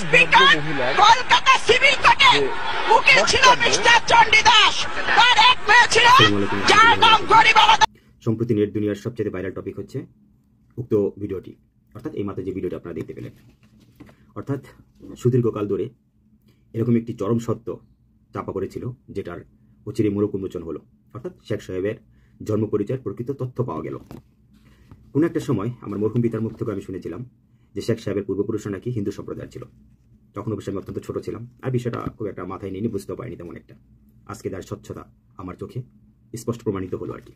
Speaker Kolkata civil কোর্টে উকিল ছিল মিস্টার চণ্ডী দাস, তার এক মেয়ে ছিল যার নাম গরিবালা দাস। সম্প্রতি নেট দুনিয়ার সবচেয়ে ভাইরাল টপিক হচ্ছে উক্ত ভিডিওটি, অর্থাৎ এই মাত্র যে ভিডিওটি আপনারা দেখতে পেলেন। অর্থাৎ সুদীর্ঘকাল ধরে এরকম একটি চরম সত্য চাপা পড়েছিল, যেটার অচিরে মোড়ক উন্মোচন হলো। অর্থাৎ শেখ সাহেবের জন্ম পরিচয়ের প্রকৃত তথ্য পাওয়া গেল। কোনো একটা সময় আমার মরহুম পিতার মুখ থেকে আমি শুনেছিলাম যে শেখ সাহেবের পূর্বপুরুষরা নাকি হিন্দু সম্প্রদায়ের ছিল। তখন অবশ্যই আমি অত্যন্ত ছোট ছিলাম, আর বিষয়টা খুব একটা মাথায় নিয়ে বুঝতেও পারিনি তেমন একটা। আজকে তার স্বচ্ছতা আমার চোখে স্পষ্ট প্রমাণিত হলো আর কি,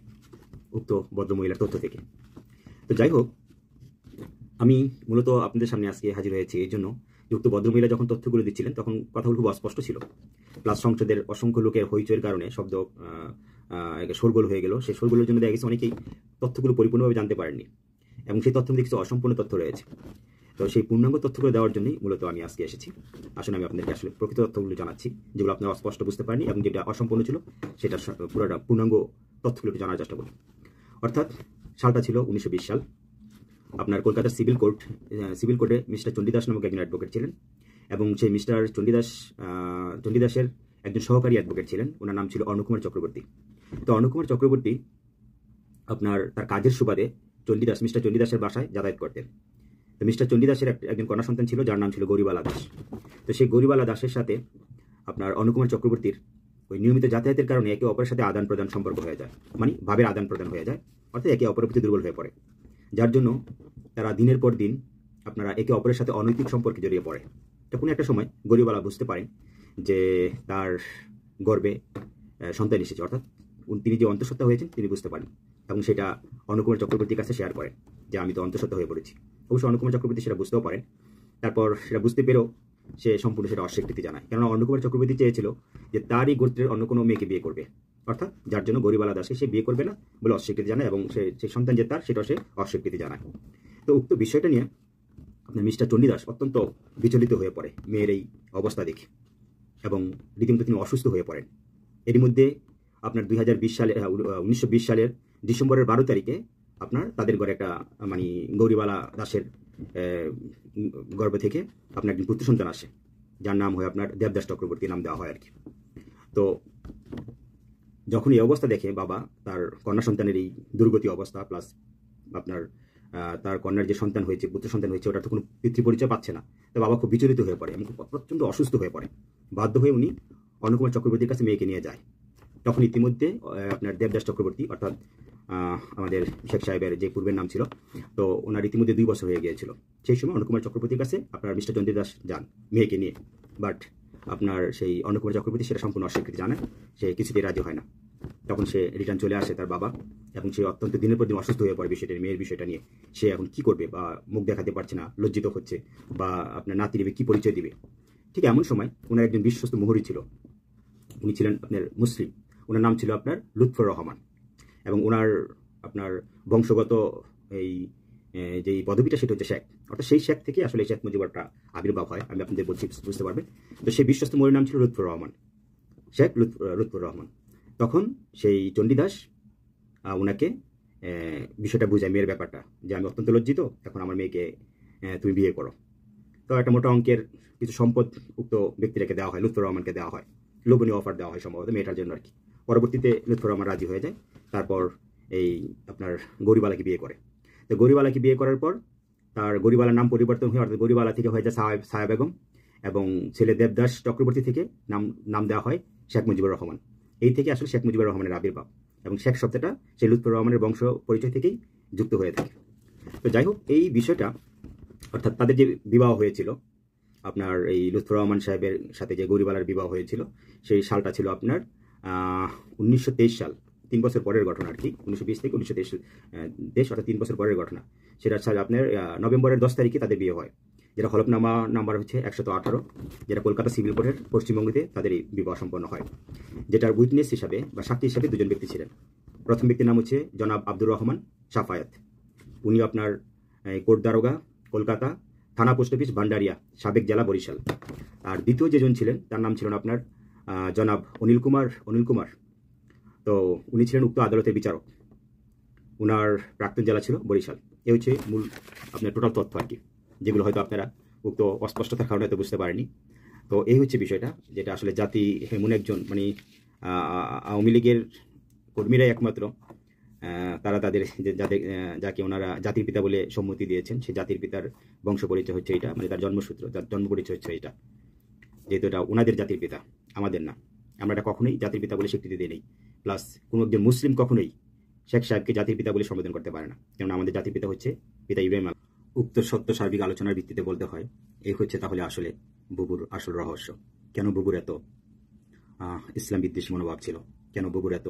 উক্ত ভদ্রমহিলার তথ্য থেকে। তো যাই হোক, আমি মূলত আপনাদের সামনে আজকে হাজির হয়েছি এই জন্য যে উক্ত ভদ্রমহিলা যখন তথ্যগুলো দিচ্ছিলেন তখন কথাগুলো খুব অস্পষ্ট ছিল। প্লাস সংসদের অসংখ্য লোকের হইচইয়ের কারণে শব্দ শোরগোল হয়ে গেল। সেই শোরগোলের জন্য দেখা গেছে অনেকেই তথ্যগুলো পরিপূর্ণভাবে জানতে পারেননি, এবং সেই তথ্যের মধ্যে কিছু অসম্পূর্ণ তথ্য রয়েছে। তো সেই পূর্ণাঙ্গ তথ্যগুলো দেওয়ার জন্যই মূলত আমি আজকে এসেছি। আসলে আমি আপনাদেরকে আসলে প্রকৃত তথ্যগুলো জানাচ্ছি, যেগুলো আপনারা অস্পষ্ট বুঝতে পারেনি, এবং যেটা অসম্পূর্ণ ছিল সেটা পুরোটা পূর্ণাঙ্গ তথ্যগুলো জানার চেষ্টা করি। অর্থাৎ সালটা ছিল 1920 সাল। আপনার কলকাতার সিভিল কোর্টে মিস্টার চণ্ডী দাস নামক একজন অ্যাডভোকেট ছিলেন, এবং সেই মিস্টার চণ্ডী দাসের একজন সহকারী অ্যাডভোকেট ছিলেন, ওনার নাম ছিল অর্ণকুমার চক্রবর্তী। তো অর্ণকুমার চক্রবর্তী আপনার তার কাজের সুবাদে মিস্টার চণ্ডী দাসের বাসায় যাতায়াত করতেন। তো মিস্টার চণ্ডী দাসের একজন কন্যা সন্তান ছিল যার নাম ছিল গরিবালা দাস। তো সেই গরিবালা দাসের সাথে আপনার অর্ণকুমার চক্রবর্তীর ওই নিয়মিত যাতায়াতের কারণে একে অপরের সাথে আদান প্রদান সম্পর্ক হয়ে যায়, মানে ভাবের আদান প্রদান হয়ে যায়, অর্থাৎ একে অপরের প্রতি দুর্বল হয়ে পড়ে, যার জন্য তারা দিনের পর দিন আপনারা একে অপরের সাথে অনৈতিক সম্পর্কে জড়িয়ে পড়ে। তখন একটা সময় গরিবালা বুঝতে পারেন যে তার গর্ভে সন্তান এসেছে, অর্থাৎ তিনি যে অন্তঃসত্ত্বা হয়েছেন তিনি বুঝতে পারেন, এবং সেটা অর্ণকুমার চক্রবর্তীর কাছে শেয়ার করেন যে আমি তো অন্তঃসত্ত্বা হয়ে পড়েছি। অবশ্য অর্ণকুমার চক্রবর্তী সেটা বুঝতেও পারেন। তারপর সেটা বুঝতে পেরেও সে সম্পূর্ণ সেটা অস্বীকৃতি জানায়, কেননা অর্ণকুমার চক্রবর্তী চেয়েছিল যে তারই গোত্রের অন্য কোনো মেয়েকে বিয়ে করবে, অর্থাৎ যার জন্য গরিবালা দাসে সে বিয়ে করবে না বলে অস্বীকৃতি জানায়, এবং সেই সন্তান যে তার সেটা সে অস্বীকৃতি জানায়। তো উক্ত বিষয়টা নিয়ে আপনার মিস্টার চণ্ডী দাস অত্যন্ত বিচলিত হয়ে পড়ে মেয়ের এই অবস্থা দেখে, এবং রীতিমতো তিনি অসুস্থ হয়ে পড়েন। এরই মধ্যে আপনার 1920 সালের ডিসেম্বরের 12 তারিখে আপনার তাদের ঘরে একটা মানে গরিবালা দাসের গর্ভ থেকে আপনার একজন পুত্র সন্তান আসে, যার নাম হয় আপনার দেবদাস চক্রবর্তী নাম দেওয়া হয় আর কি। তো যখন এই অবস্থা দেখে বাবা তার কন্যা সন্তানের এই দুর্গতি অবস্থা, প্লাস আপনার তার কন্যার যে সন্তান হয়েছে, পুত্র সন্তান হয়েছে, ওটার তো কোনো পিতৃ পরিচয় পাচ্ছে না। তো বাবা খুব বিচলিত হয়ে পড়ে এবং প্রচণ্ড অসুস্থ হয়ে পড়ে। বাধ্য হয়ে উনি অর্ণকুমার চক্রবর্তীর কাছে মেয়েকে নিয়ে যায়। তখন ইতিমধ্যে আপনার দেবদাস চক্রবর্তী, অর্থাৎ আমাদের শেখ সাহেবের যে পূর্বের নাম ছিল, তো ওনার ইতিমধ্যে 2 বছর হয়ে গিয়েছিল। সেই সময় অর্ণকুমার চক্রবর্তীর কাছে আপনার মিস্টার চণ্ডী দাস যান মেয়েকে নিয়ে, বাট আপনার সেই অর্ণকুমার চক্রবর্তী সেটা সম্পূর্ণ অস্বীকৃতি জানায়, সে কিছুতেই রাজি হয় না। তখন সে রিটার্ন চলে আসে তার বাবা, এবং সে অত্যন্ত দিনের পর দিন অসুস্থ হয়ে পড়ে মেয়ের বিষয়টা নিয়ে। সে এখন কি করবে, বা মুখ দেখাতে পারছে না, লজ্জিত হচ্ছে, বা আপনার নাতি দিবে কি পরিচয় দিবে। ঠিক এমন সময় ওনার একজন বিশ্বস্ত মোহরি ছিল, উনি ছিলেন আপনার মুসলিম, ওনার নাম ছিল আপনার লুৎফর রহমান, এবং ওনার আপনার বংশগত এই যে পদবিটা সেটা হচ্ছে শেখ, অর্থাৎ সেই শেখ থেকে আসলে শেখ মুজিবুরটা আবির্ভাব হয়। আমি আপনাদের বলছি, বুঝতে পারবেন। তো সেই বিশ্বস্ত মোহরির নাম ছিল লুৎফর রহমান, শেখ লুৎফর রহমান। তখন সেই চণ্ডী দাস ওনাকে বিষয়টা বুঝায়, মেয়ের ব্যাপারটা, যে আমি অত্যন্ত লজ্জিত, এখন আমার মেয়েকে তুমি বিয়ে করো। তো একটা মোটা অঙ্কের কিছু সম্পদ উক্ত ব্যক্তিটাকে দেওয়া হয়, লুৎফর রহমানকে দেওয়া হয়, লোভনীয় অফার দেওয়া হয় সম্ভবত মেয়েটার জন্য আর কি। পরবর্তীতে লুৎফর রহমান রাজি হয়ে যায়, তারপর এই আপনার গরিবালাকে বিয়ে করে। তো গরিবালাকে বিয়ে করার পর তার গরিবালার নাম পরিবর্তন হয়ে, অর্থাৎ গরিবালা থেকে হয়ে যায় সায়া বেগম, এবং ছেলে দেবদাস চক্রবর্তী থেকে নাম দেওয়া হয় শেখ মুজিবুর রহমান। এই থেকে আসলে শেখ মুজিবুর রহমানের আবির্ভাব, এবং শেখ শব্দটা সেই লুৎফর রহমানের বংশ পরিচয় থেকেই যুক্ত হয়ে থাকে। তো যাই হোক, এই বিষয়টা অর্থাৎ তাদের যে বিবাহ হয়েছিল আপনার এই লুৎফর রহমান সাহেবের সাথে যে গরিবালার বিবাহ হয়েছিল, সেই সালটা ছিল আপনার 1923 সাল, 3 বছর পরের ঘটনা আর কি। 1920 থেকে 1923, অর্থাৎ 3 বছর পরের ঘটনা। সেটা আপনার নভেম্বরের 10 তারিখে তাদের বিয়ে হয়, যেটা হলফনামা নাম্বার হচ্ছে 118, যেটা কলকাতা সিভিল কোর্টের পশ্চিমবঙ্গতে তাদের এই বিবাহ সম্পন্ন হয়। যেটার উইটনেস হিসাবে বা সাক্ষী হিসাবে 2 জন ব্যক্তি ছিলেন। প্রথম ব্যক্তির নাম হচ্ছে জনাব আব্দুর রহমান সাফায়াত, উনি আপনার কোর্ট দারোগা, কলকাতা থানা পোস্ট অফিস, ভান্ডারিয়া, সাবেক জেলা বরিশাল। আর দ্বিতীয় যেজন ছিলেন তার নাম ছিলেন আপনার জনাব অনিল কুমার। তো উনি ছিলেন উক্ত আদালতের বিচারক, উনার প্রাক্তন জেলা ছিল বরিশাল। এই হচ্ছে মূল আপনার টোটাল তথ্য আর কি, যেগুলো হয়তো আপনারা উক্ত অস্পষ্টতার কারণে তো বুঝতে পারেনি। তো এই হচ্ছে বিষয়টা, যেটা আসলে জাতি এমন একজন মানে আওয়ামী লীগের কর্মীরাই একমাত্র তারা তাদের যাকে ওনারা জাতির পিতা বলে সম্মতি দিয়েছেন, সেই জাতির পিতার বংশ পরিচয় হচ্ছে এটা, মানে তার জন্মসূত্র, তার জন্ম পরিচয় হচ্ছে এটা, যেহেতু এটা ওনাদের জাতির পিতা, আমাদের না। আমরা এটা কখনোই জাতির পিতা বলে স্বীকৃতি দিই নেই। প্লাস কোনো একজন মুসলিম কখনোই শেখ সাহেবকে জাতির পিতা বলে সম্বোধন করতে পারে না, কারণ আমাদের জাতির পিতা হচ্ছে পিতা ইব্রাহিম। উক্ত সত্য সার্বিক আলোচনার ভিত্তিতে বলতে হয়, এই হচ্ছে তাহলে আসলে বুবুর আসল রহস্য। কেন বুবুর এত ইসলাম বিদ্বেষী মনোভাব ছিল, কেন বুবুর এত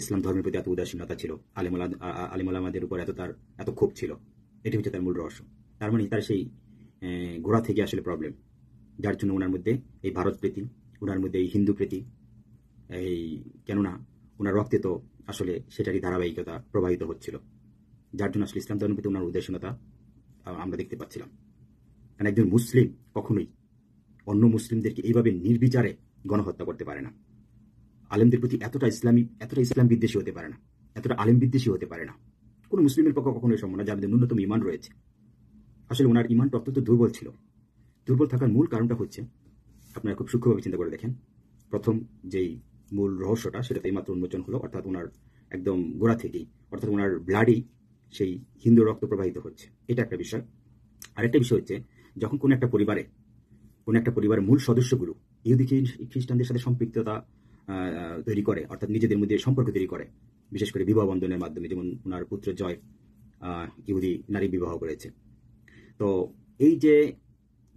ইসলাম ধর্মের প্রতি এত উদাসীনতা ছিল, আলিমুলামাদের উপর এত ক্ষোভ ছিল, এটি হচ্ছে তার মূল রহস্য। তার মানে তার সেই গোড়া থেকে আসলে প্রবলেম, যার জন্য ওনার মধ্যে এই ভারত প্রীতি, ওনার মধ্যে এই হিন্দু প্রীতি, এই কেননা ওনার রক্তে তো আসলে সেটারই ধারাবাহিকতা প্রবাহিত হচ্ছিল, যার জন্য আসলে ইসলাম ধর্মের প্রতি ওনার উদাসীনতা আমরা দেখতে পাচ্ছিলাম। কারণ একজন মুসলিম কখনোই অন্য মুসলিমদেরকে এইভাবে নির্বিচারে গণহত্যা করতে পারে না। আলেমদের প্রতি এতটা ইসলাম বিদ্বেষী হতে পারে না, এতটা আলেম বিদ্বেষী হতে পারে না। কোনো মুসলিমের পক্ষে কখনোই সম্ভব না, যার মধ্যে ন্যূনতম ইমান রয়েছে। আসলে ওনার ইমানটা অত্যন্ত দুর্বল ছিল। দুর্বল থাকার মূল কারণটা হচ্ছে, আপনারা খুব সূক্ষ্মভাবে চিন্তা করে দেখেন, প্রথম যেই মূল রহস্যটা সেটাতে এইমাত্র উন্মোচন হলো, অর্থাৎ ওনার একদম গোড়া থেকেই, অর্থাৎ ওনার ব্লাডেই সেই হিন্দু রক্ত প্রবাহিত হচ্ছে, এটা একটা বিষয়। আরেকটা বিষয় হচ্ছে, যখন কোনো একটা পরিবারের মূল সদস্যগুলো ইহুদি খ্রিস্টানদের সাথে সম্পৃক্ততা তৈরি করে, অর্থাৎ নিজেদের মধ্যে সম্পর্ক তৈরি করে, বিশেষ করে বিবাহ বন্ধনের মাধ্যমে, যেমন ওনার পুত্র জয় ইহুদি নারী বিবাহ করেছে। তো এই যে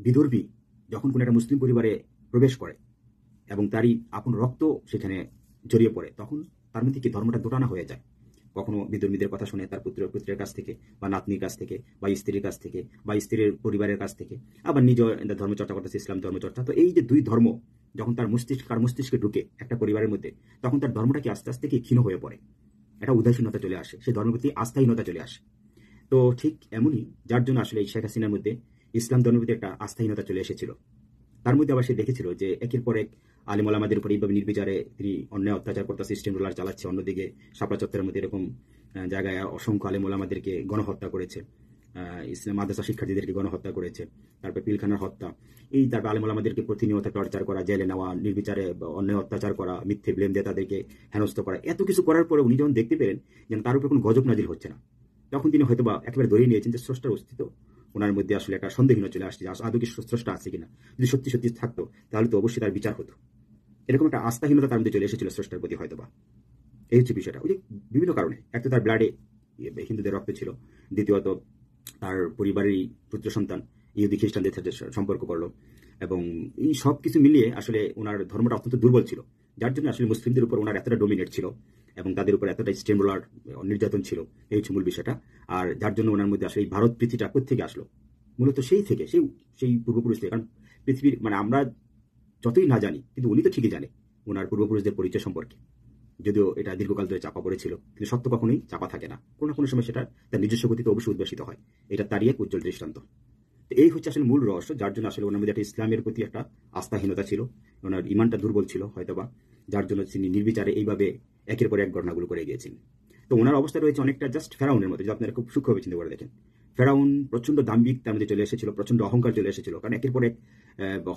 বিধর্মী যখন কোনো একটা মুসলিম পরিবারে প্রবেশ করে এবং তারই আপন রক্ত সেখানে জড়িয়ে পড়ে, তখন তার মধ্যে কি ধর্মটা দোটানা হয়ে যায়। কখনো বিধর্মীদের কথা শুনে তার পুত্রের কাছ থেকে, বা নাতনির কাছ থেকে, বা স্ত্রীর কাছ থেকে, বা স্ত্রীর পরিবারের কাছ থেকে, আবার নিজ ধর্মচর্চা করতেছে, ইসলাম ধর্মচর্চা। তো এই যে দুই ধর্ম যখন তার মস্তিষ্কে ঢুকে একটা পরিবারের মধ্যে, তখন তার ধর্মটা কি আস্তে আস্তে কি ক্ষীণ হয়ে পড়ে, একটা উদাসীনতা চলে আসে, সেই ধর্মের প্রতি আস্থাহীনতা চলে আসে। তো ঠিক এমনই, যার জন্য আসলে এই শেখ হাসিনার মধ্যে ইসলাম ধর্মের প্রতি একটা আস্থাহীনতা চলে এসেছিল। তার মধ্যে আবার সে দেখেছিল যে একের পর এক আলিম ওলামাদের উপর এইভাবে নির্বিচারে তিনি অন্যায় অত্যাচার করতে সিস্টেম রোলার চালাচ্ছে, অন্যদিকে শাপলা চত্বরের মধ্যে এরকম জায়গায় অসংখ্য আলিম ওলামাদেরকে গণহত্যা করেছে, ইসলাম মাদ্রাসা শিক্ষার্থীদেরকে গণহত্যা করেছে, তারপর পিলখানার হত্যা, এই তারপর আলিম ওলামাদেরকে প্রতিনিয়ত টর্চার করা, জেলে নেওয়া, নির্বিচারে অন্যায় অত্যাচার করা, মিথ্যে ব্লেম দিয়ে তাদেরকে হেনস্থ করা, এত কিছু করার পরে উনি যখন দেখতে পেলেন যেন তার উপর কোনো গজব নাজিল হচ্ছে না, তখন তিনি হয়তোবা একেবারে ধরে নিয়েছেন যে স্রষ্টার অস্তিত্ব ওনার মধ্যে আসলে একটা সন্দেহীন চলে আসছে, আদৌ কি স্রষ্টা আছে কিনা। যদি সত্যি সত্যি থাকতো তাহলে তো অবশ্যই তার বিচার হতো। এরকম একটা আস্থাহীনতা তার মধ্যে চলে এসেছিল স্রষ্টার প্রতি হয়তোবা। এই হচ্ছে বিষয়টা। ওই যে বিভিন্ন কারণে, এক তো তার ব্লাডে হিন্দুদের রক্ত ছিল, দ্বিতীয়ত তার পরিবারেরই পুত্র সন্তান ইহুদি খ্রিস্টানদের সাথে সম্পর্ক করলো, এবং এই সব কিছু মিলিয়ে আসলে ওনার ধর্মটা অত্যন্ত দুর্বল ছিল, যার জন্য আসলে মুসলিমদের উপর ওনার এতটা ডোমিনেট ছিল এবং তাদের উপর এতটা স্টেমরোলার নির্যাতন ছিল। এই হচ্ছে মূল বিষয়টা। আর যার জন্য ওনার মধ্যে আসলে এই ভারত প্রীতিটা কোথেকে আসলো, মূলত সেই পূর্বপুরুষ থেকে। কারণ পৃথিবীর মানে আমরা যতই না জানি, কিন্তু উনি তো ঠিকই জানে ওনার পূর্বপুরুষদের পরিচয় সম্পর্কে, যদিও এটা দীর্ঘকাল ধরে চাপা পড়েছিল, কিন্তু সত্য কখনোই চাপা থাকে না, কোনো না কোনো সময় সেটা তার নিজস্ব গতিতে অবশ্যই উদ্ভাসিত হয়। এটা তারই এক উজ্জ্বল দৃষ্টান্ত। এই হচ্ছে আসলে মূল রহস্য, যার জন্য আসলে ওনার মধ্যে একটা ইসলামের প্রতি একটা আস্থাহীনতা ছিল, ওনার ইমানটা দুর্বল ছিল হয়তোবা, যার জন্য তিনি নির্বিচারে এইভাবে একের পর এক ঘটনাগুলো করে গিয়েছেন। তো ওনার অবস্থা রয়েছে অনেকটা জাস্ট ফেরাউনের মতো, যদি আপনারা খুব সূক্ষ্মভাবে চিন্তা করে দেখেন। ফেরাউন প্রচন্ড দাম্ভিক তার মধ্যে চলে এসেছিল, প্রচন্ড অহংকার চলে এসেছিল, কারণ একের পর এক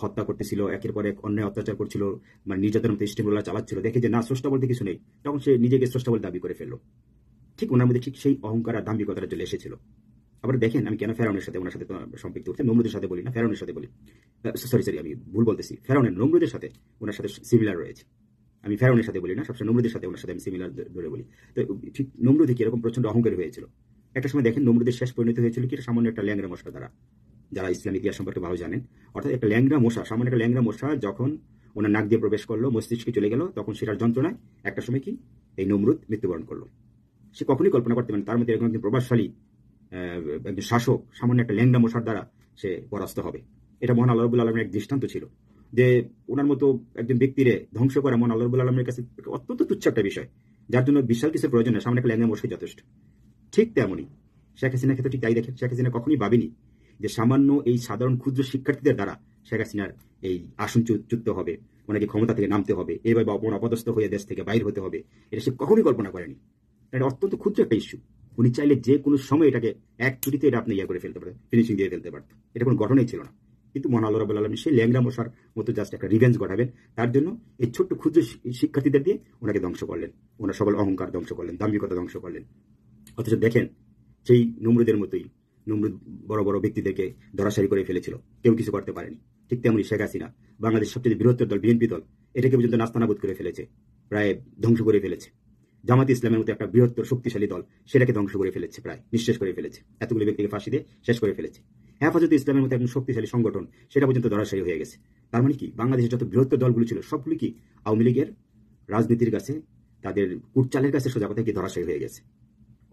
হত্যা করতেছিল, একের পর এক অন্যায় অত্যাচার করছিল, মানে নির্যাতনের মতো স্টিমরোলার চালাচ্ছিল, দেখে যে না স্রষ্টা বলতে কিছু নেই, তখন সে নিজেকে স্রষ্টা বলে দাবি করে ফেললো। ঠিক ওনার মধ্যে ঠিক সেই অহংকার আর দাম্ভিকতাটা চলে এসেছিল। আবার দেখেন, আমি কেন ফেরাউনের সাথে ওনার সাথে সম্পৃক্ত করছি, নমরুদের সাথে বলি না, ফেরাউনের সাথে বলি, সরি আমি ভুল বলতেছি, ফেরাউনের নমরুদের সাথে ওনার সাথে সিমিলার রয়েছে। আমি ফেরাউনের সাথে বলি না, সবসময় নমরুদের সাথে ওনার সাথে আমি সিমিলার ধরে বলি। তো ঠিক নমরুদে কি এরকম প্রচন্ড অহংকারী হয়েছিল। একটা সময় দেখেন নমরুদের শেষ পরিণতি হয়েছিল কি, সামান্য একটা ল্যাংরা মশা দ্বারা, যারা ইসলামিক ইতিহাস সম্পর্কে ভালো জানেন, অর্থাৎ একটা ল্যাংরা মশা, সামান্য একটা ল্যাংরা মশা যখন ওনার নাক দিয়ে প্রবেশ করলো, মস্তিষ্কে চলে গেল, তখন সেটার যন্ত্রণায় একটা সময় কি এই নমরুদ মৃত্যুবরণ করলো। সে কখনই কল্পনা করতে পারেন তার মধ্যে এরকম একজন প্রভাবশালী একজন শাসক সামান্য একটা ল্যাংরা মশার দ্বারা সে পরাস্ত হবে। এটা মহান আল্লাহ রাব্বুল আলামিনের এক দৃষ্টান্ত ছিল, যে ওনার মতো একজন ব্যক্তিরে ধ্বংস করা মহান আল্লাহ রাব্বুল আলামিনের কাছে অত্যন্ত তুচ্ছ একটা বিষয়, যার জন্য বিশাল কিছু প্রয়োজন নেই, সামান্য একটা ল্যাংরা মশাই যথেষ্ট। ঠিক তেমনই শেখ হাসিনার ক্ষেত্রে ঠিক তাই দেখেন। শেখ হাসিনা কখনই ভাবেনি যে সামান্য এই সাধারণ ক্ষুদ্র শিক্ষার্থীদের দ্বারা শেখ হাসিনার এই আসন চ্যুত হবে, ওনাকে ক্ষমতা থেকে নামতে হবে, এইভাবে অপদস্থ হয়ে দেশ থেকে বাইর হতে হবে, এটা সে কখনই কল্পনা করেনি। এটা অত্যন্ত ক্ষুদ্র একটা ইস্যু, উনি চাইলে যে কোনো সময় এটাকে এক চুরিতে এটা আপনি ইয়ে করে ফেলতে পারতেন, ফিনিশিং দিয়ে ফেলতে পারতেন। এটা কোনো ঘটনাই ছিল না। কিন্তু মহান আল্লাহ রাব্বুল আলামিন সেই ল্যাংড়া মশার মতো জাস্ট একটা রিভেঞ্জ ঘটাবেন, তার জন্য এই ছোট্ট ক্ষুদ্র শিক্ষার্থীদের দিয়ে ওনাকে ধ্বংস করলেন, ওনার সকল অহংকার ধ্বংস করলেন, দাম্ভিকতা ধ্বংস করলেন। অথচ দেখেন সেই নমরুদের মতোই নমরুদ বড় বড় ব্যক্তিদেরকে ধরাশায়ী করে ফেলেছিল, কেউ কিছু করতে পারেনি। ঠিক তেমনি শেখ হাসিনা বাংলাদেশ সবচেয়ে বৃহত্তর দল বিএনপি দল, এটাকে পর্যন্ত নাস্তানাবুদ করে ফেলেছে, প্রায় ধ্বংস করে ফেলেছে। জামাত ইসলামের মতো একটা বৃহত্তর শক্তিশালী দল, সেটাকে ধ্বংস করে ফেলেছে, প্রায় নিঃশেষ করে ফেলেছে, এতগুলো ব্যক্তিকে ফাঁসি দিয়ে শেষ করে ফেলেছে। হেফাজতে ইসলামের মতো একজন শক্তিশালী সংগঠন, সেটা পর্যন্ত ধরাশায়ী হয়ে গেছে। তার মানে কি, বাংলাদেশের যত বৃহত্তর দলগুলো ছিল সবগুলি কি আওয়ামী লীগের রাজনীতির কাছে, তাদের কুটচালের কাছে সোজা কথা কি ধরাশায়ী হয়ে গেছে।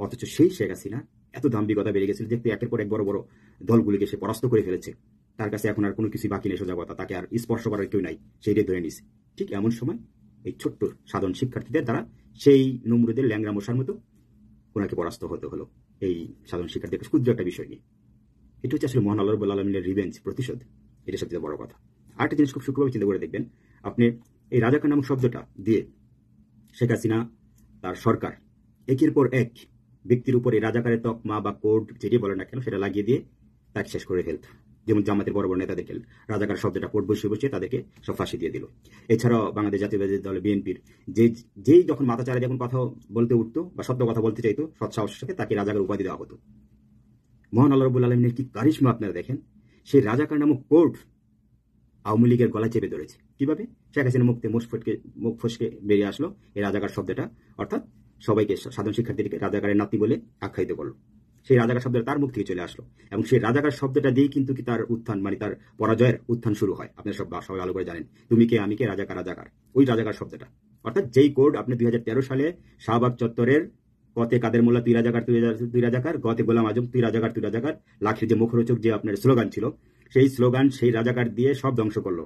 অথচ সেই শেখ হাসিনা এত দাম্ভিকতা বেড়ে গেছিল যে একের পর এক বড় বড় দলগুলিকে সে পরাস্ত করে ফেলেছে। তার কাছে এখন আর কোনো কিছু বাকি নেই, সোজা কথা, তাকে আর স্পর্শ করার কেউ নাই, সেইটাই ধরে নিছে। ঠিক এমন সময় এই ছোট্ট সাধারণ শিক্ষার্থীদের দ্বারা সেই নমরুদের ল্যাংড়া মশার মতো ওনাকে পরাস্ত হতে হলো, এই সাধারণ শিক্ষার্থীদের ক্ষুদ্র একটা বিষয় নিয়ে। এটা হচ্ছে আসলে মহান আল্লাহ রাব্বুল আলামিনের রিভেঞ্জ, প্রতিশোধ। এটা সবচেয়ে বড় কথা। আরেকটা জিনিস খুব সূক্ষ্মভাবে চিন্তা করে দেখবেন আপনি, এই রাজাকার নামক শব্দটা দিয়ে শেখ হাসিনা তার সরকার একের পর এক ব্যক্তির উপরে রাজাকারের তকমা বা কোড যেটি বলে না কেন সেটা লাগিয়ে দিয়ে তাকে শেষ করে ফেলত। যেমন জামাতের বড় বড় নেতাদেরকে রাজাকার শব্দটা কোড বসিয়ে বসিয়ে তাদেরকে সব ফাঁসি দিয়ে দিল। এছাড়াও বাংলাদেশ জাতীয়তাবাদী দল বিএনপির যেই যখন মাথা চারা যখন কথা বলতে উঠতো বা সত্য কথা বলতে চাইতো সৎ সাহসের সাথে, তাকে রাজাকার উপাধি দেওয়া হতো। মহান আল্লাহ রাব্বুল আলামিনের কি কারিশমা আপনারা দেখেন। সেই রাজাকার নামক কোড আওয়ামী লীগের গলায় চেপে ধরেছে। কিভাবে? শেখ হাসিনা মুখ ফসকে বেরিয়ে আসলো এই রাজাকার শব্দটা, অর্থাৎ সবাইকে সাধারণ শিক্ষার্থীদেরকে রাজাকারের নাতি বলে আখ্যায়িত করলো। সেই রাজাকার শব্দটা তার মুখ থেকে চলে আসলো, এবং সেই রাজাকার শব্দটা দিয়েই কিন্তু কি তার উত্থান, মানে তার পরাজয়ের উত্থান শুরু হয়। আপনারা সবাই ভালো করে জানেন, তুমি কে আমি কে, রাজাকার রাজাকার, ওই রাজাকার শব্দটা। অর্থাৎ যেই কোড আপনি 2013 সালে শাহবাগ চত্বরের কতে কাদের মোল্লা তুই রাজাকার তুই রাজাকার, গতে গোলাম আজম তুই রাজাকার তুই রাজাকার, লাখির যে মুখরোচক যে আপনার স্লোগান ছিল, সেই স্লোগান সেই রাজাকার দিয়ে সব ধ্বংস করলো।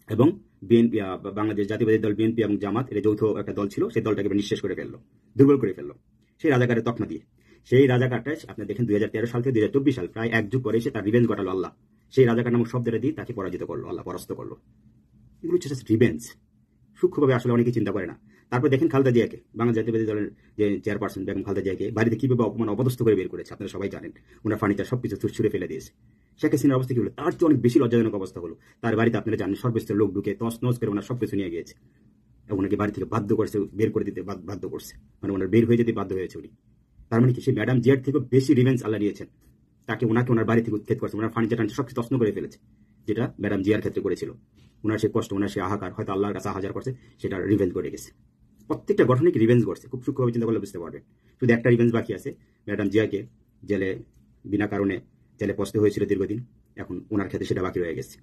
এবং বিএনপি, বাংলাদেশ জাতীয়তাবাদী দল বিএনপি এবং জামাত, এটা যৌথ একটা দল ছিল, সেই দলটাকে নিঃশেষ করে ফেললো, দুর্বল করে ফেললো সেই রাজাকারের তকমা দিয়ে। সেই রাজাকারটা আপনি দেখেন 2013 সাল থেকে 2024 সাল, প্রায় এক যুগ পরে এসে তার রিভেঞ্জ ঘটালো আল্লাহ। সেই রাজাকার নামক শব্দটা দিয়ে তাকে পরাজিত করলো, আল্লাহ পরাস্ত করলো। এগুলো হচ্ছে রিভেঞ্জ। সূক্ষ্মভাবে আসলে অনেকে চিন্তা করে না। তারপর দেখেন খালেদা জিয়াকে, বাংলাদেশ জাতীয়তাবাদী দলের যে চেয়ারপারসন বেগম খালেদা জিয়াকে বাড়িতে কিভাবে অপমান অপদস্থ করে বের করেছে, আপনারা সবাই জানেন। ওনার ফার্নিচার সবকিছু ছুড়ে ফেলে দিয়েছে। শেখ হাসিনার অবস্থা কি হলো? তার চেয়ে অনেক বেশি লজ্জাজনক অবস্থা হলো। তার বাড়িতে আপনারা জানেন সর্বোচ্চ লোক ঢুকে তছনছ করে ওনার সবকিছু নিয়ে গিয়েছে, এবং ওনাকে বাড়ি থেকে বাধ্য করছে, বের করে দিতে বাধ্য করছে, মানে ওনার বের হয়ে যেতে বাধ্য হয়েছে উনি। তার মানে কি, সেই ম্যাডাম জিয়ার থেকে বেশি রিভেঞ্জ আল্লাহ নিয়েছেন। ওনাকে ওনার বাড়ি থেকে উচ্ছেদ করছে, ওনার ফার্নিচার সবকিছু তছনছ করে ফেলেছে, যেটা ম্যাডাম জিয়ার ক্ষেত্রে করেছিল। ওনার সে কষ্ট, ওনার সে হাহাকার হয়তো আল্লাহর কাছে হাজার করছে, সেটা রিভেঞ্জ করে গেছে। প্রত্যেকটা ঘটনায় কি রিভেঞ্জ করছে, খুব সূক্ষ্মভাবে চিন্তা করলে বুঝতে পারবেন। শুধু একটা রিভেঞ্জ বাকি আছে, ম্যাডাম জিয়াকে জেলে বিনা কারণে জেলে পচতে হয়েছিল দীর্ঘদিন, এখন ওনার ক্ষেত্রে সেটা বাকি রয়ে গেছে।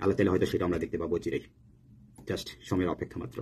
আল্লাহ তাআলা হয়তো সেটা আমরা দেখতে পাবো চিরেই, জাস্ট সময়ের অপেক্ষা মাত্র।